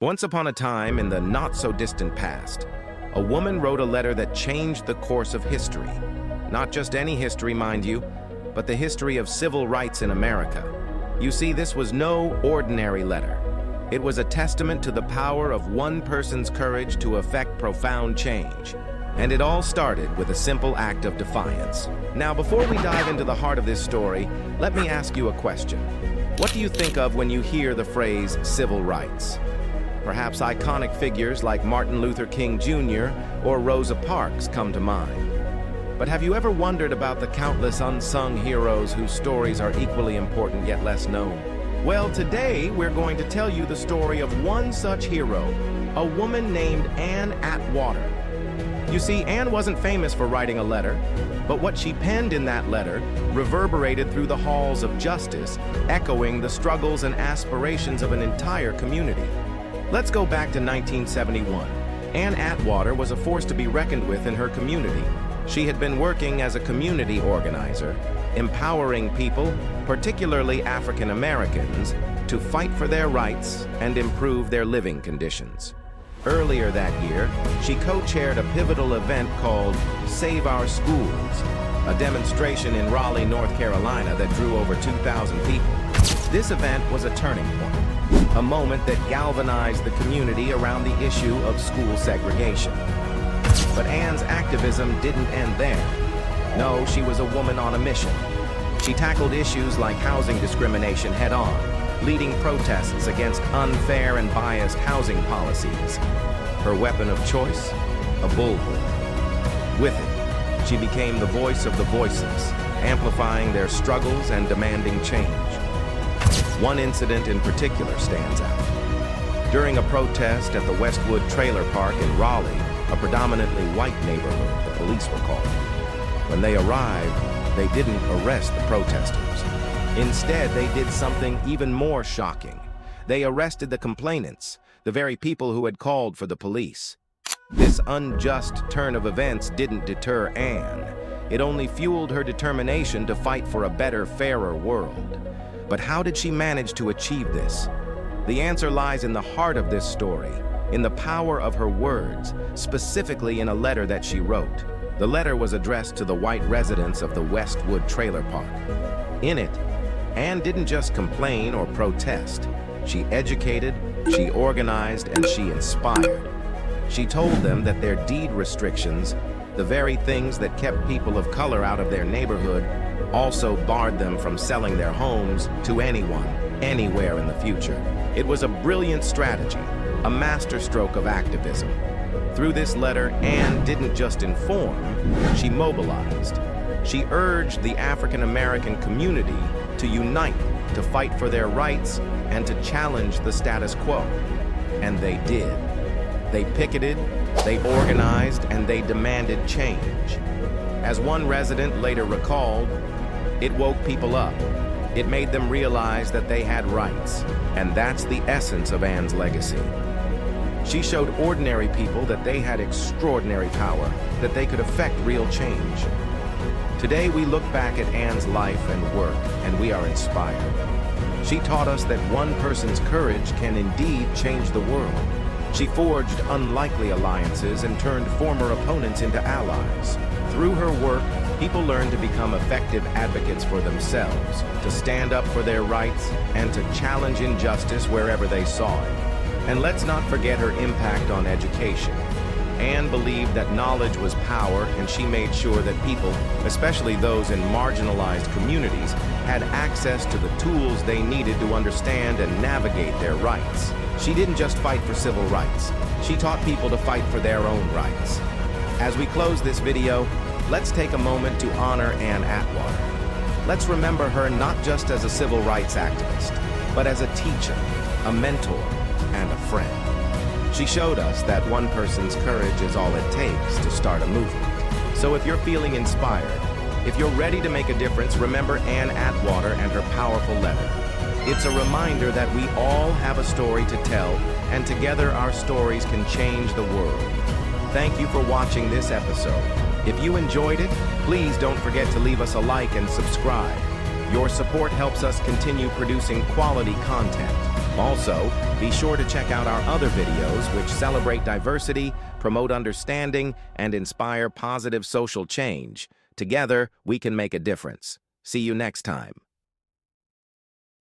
Once upon a time in the not-so-distant past, a woman wrote a letter that changed the course of history. Not just any history, mind you, but the history of civil rights in America. You see, this was no ordinary letter. It was a testament to the power of one person's courage to effect profound change. And it all started with a simple act of defiance. Now, before we dive into the heart of this story, let me ask you a question. What do you think of when you hear the phrase civil rights? Perhaps iconic figures like Martin Luther King Jr. or Rosa Parks come to mind. But have you ever wondered about the countless unsung heroes whose stories are equally important yet less known? Well, today we're going to tell you the story of one such hero, a woman named Ann Atwater. You see, Ann wasn't famous for writing a letter, but what she penned in that letter reverberated through the halls of justice, echoing the struggles and aspirations of an entire community. Let's go back to 1971. Ann Atwater was a force to be reckoned with in her community. She had been working as a community organizer, empowering people, particularly African Americans, to fight for their rights and improve their living conditions. Earlier that year, she co-chaired a pivotal event called Save Our Schools, a demonstration in Raleigh, North Carolina that drew over 2,000 people. This event was a turning point, a moment that galvanized the community around the issue of school segregation. But Ann's activism didn't end there. No, she was a woman on a mission. She tackled issues like housing discrimination head-on, leading protests against unfair and biased housing policies. Her weapon of choice? A bullhorn. With it, she became the voice of the voiceless, amplifying their struggles and demanding change. One incident in particular stands out. During a protest at the Westwood trailer park in Raleigh, a predominantly white neighborhood, the police were called. When they arrived, they didn't arrest the protesters. Instead, they did something even more shocking. They arrested the complainants, the very people who had called for the police. This unjust turn of events didn't deter Ann. It only fueled her determination to fight for a better, fairer world. But how did she manage to achieve this? The answer lies in the heart of this story, in the power of her words, specifically in a letter that she wrote. The letter was addressed to the white residents of the Westwood trailer park. In it, Ann didn't just complain or protest. She educated, she organized, and she inspired. She told them that their deed restrictions, the very things that kept people of color out of their neighborhood, also barred them from selling their homes to anyone, anywhere in the future. It was a brilliant strategy, a masterstroke of activism. Through this letter, Ann didn't just inform, she mobilized. She urged the African American community to unite, to fight for their rights, and to challenge the status quo. And they did. They picketed, they organized, and they demanded change. As one resident later recalled, it woke people up. It made them realize that they had rights, and that's the essence of Ann's legacy. She showed ordinary people that they had extraordinary power, that they could affect real change. Today we look back at Ann's life and work, and we are inspired. She taught us that one person's courage can indeed change the world. She forged unlikely alliances and turned former opponents into allies. Through her work, people learned to become effective advocates for themselves, to stand up for their rights, and to challenge injustice wherever they saw it. And let's not forget her impact on education. Ann believed that knowledge was power, and she made sure that people, especially those in marginalized communities, had access to the tools they needed to understand and navigate their rights. She didn't just fight for civil rights. She taught people to fight for their own rights. As we close this video, let's take a moment to honor Ann Atwater. Let's remember her not just as a civil rights activist, but as a teacher, a mentor, and a friend. She showed us that one person's courage is all it takes to start a movement. So if you're feeling inspired, if you're ready to make a difference, remember Ann Atwater and her powerful letter. It's a reminder that we all have a story to tell, and together our stories can change the world. Thank you for watching this episode. If you enjoyed it, please don't forget to leave us a like and subscribe. Your support helps us continue producing quality content. Also, be sure to check out our other videos which celebrate diversity, promote understanding, and inspire positive social change. Together, we can make a difference. See you next time.